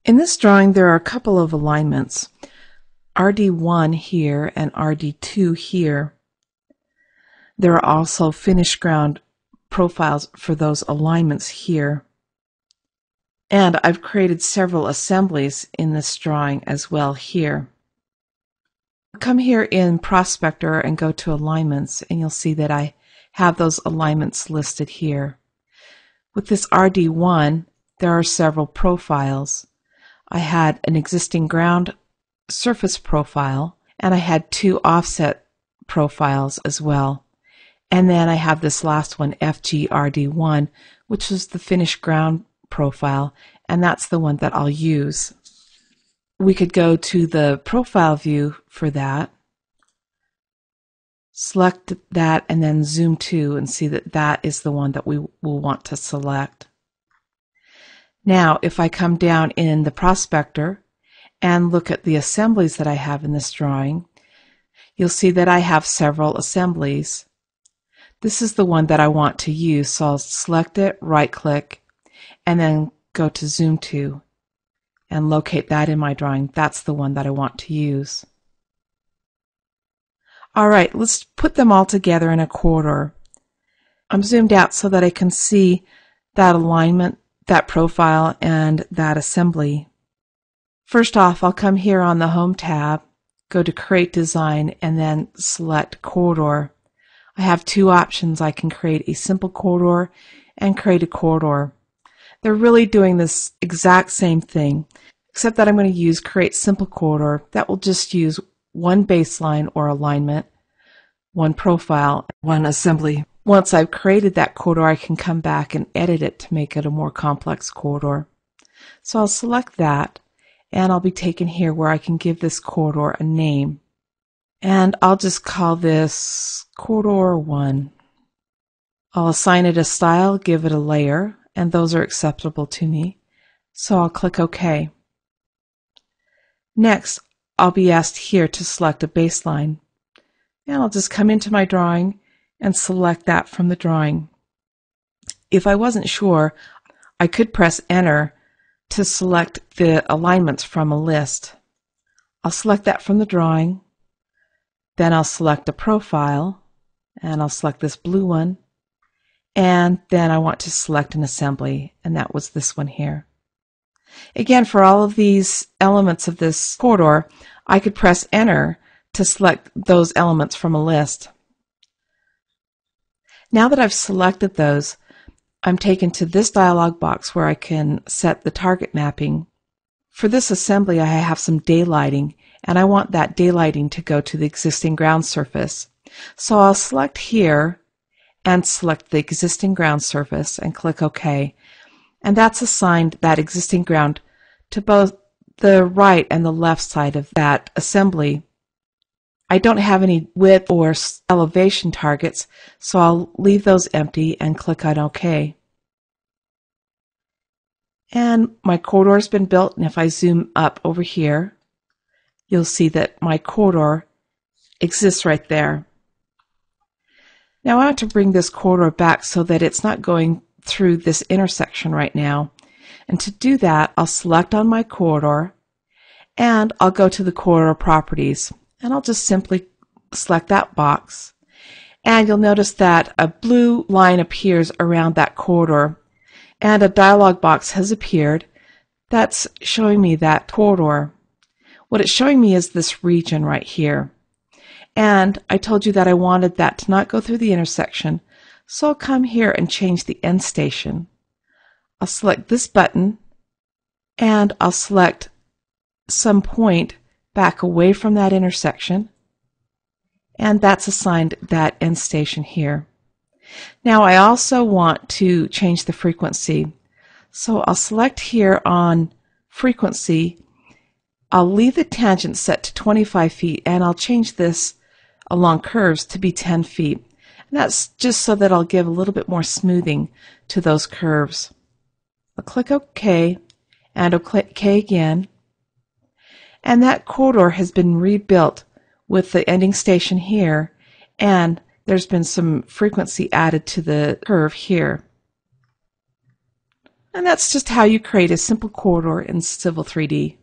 In this drawing, there are a couple of alignments, RD1 here and RD2 here. There are also finished ground profiles for those alignments here. And I've created several assemblies in this drawing as well here. Come here in Prospector and go to Alignments, and you'll see that I have those alignments listed here. With this RD1, there are several profiles. I had an existing ground surface profile, and I had two offset profiles as well. And then I have this last one, FGRD1, which is the finished ground profile, and that's the one that I'll use. We could go to the profile view for that, select that, and then zoom to and see that that is the one that we will want to select. Now, if I come down in the Prospector and look at the assemblies that I have in this drawing, you'll see that I have several assemblies. This is the one that I want to use, so I'll select it, right-click, and then go to Zoom to and locate that in my drawing. That's the one that I want to use. All right, let's put them all together in a corridor. I'm zoomed out so that I can see that alignment, that profile, and that assembly. First off, I'll come here on the Home tab, go to Create Design, and then select Corridor. I have two options. I can create a simple corridor and create a corridor. They're really doing this exact same thing, except that I'm going to use Create Simple Corridor. That will just use one baseline or alignment, one profile, one assembly. Once I've created that corridor, I can come back and edit it to make it a more complex corridor. So I'll select that, and I'll be taken here where I can give this corridor a name. And I'll just call this Corridor 1. I'll assign it a style, give it a layer, and those are acceptable to me. So I'll click OK. Next, I'll be asked here to select a baseline. And I'll just come into my drawing and select that from the drawing. If I wasn't sure, I could press Enter to select the alignments from a list. I'll select that from the drawing. Then I'll select a profile, and I'll select this blue one. And then I want to select an assembly, and that was this one here. Again, for all of these elements of this corridor, I could press Enter to select those elements from a list. Now that I've selected those, I'm taken to this dialog box where I can set the target mapping. For this assembly, I have some daylighting, and I want that daylighting to go to the existing ground surface. So I'll select here and select the existing ground surface and click OK. And that's assigned that existing ground to both the right and the left side of that assembly. I don't have any width or elevation targets, so I'll leave those empty and click on OK. And my corridor has been built, and if I zoom up over here, you'll see that my corridor exists right there. Now I want to bring this corridor back so that it's not going through this intersection right now. And to do that, I'll select on my corridor, and I'll go to the corridor properties, and I'll just simply select that box. And you'll notice that a blue line appears around that corridor, and a dialog box has appeared that's showing me that corridor. What it's showing me is this region right here. And I told you that I wanted that to not go through the intersection, so I'll come here and change the end station. I'll select this button, and I'll select some point back away from that intersection, and that's assigned that end station here. Now I also want to change the frequency, so I'll select here on frequency. I'll leave the tangent set to 25 feet, and I'll change this along curves to be 10 feet. And that's just so that I'll give a little bit more smoothing to those curves. I'll click OK, and OK again. And that corridor has been rebuilt with the ending station here, and there's been some frequency added to the curve here. And that's just how you create a simple corridor in Civil 3D.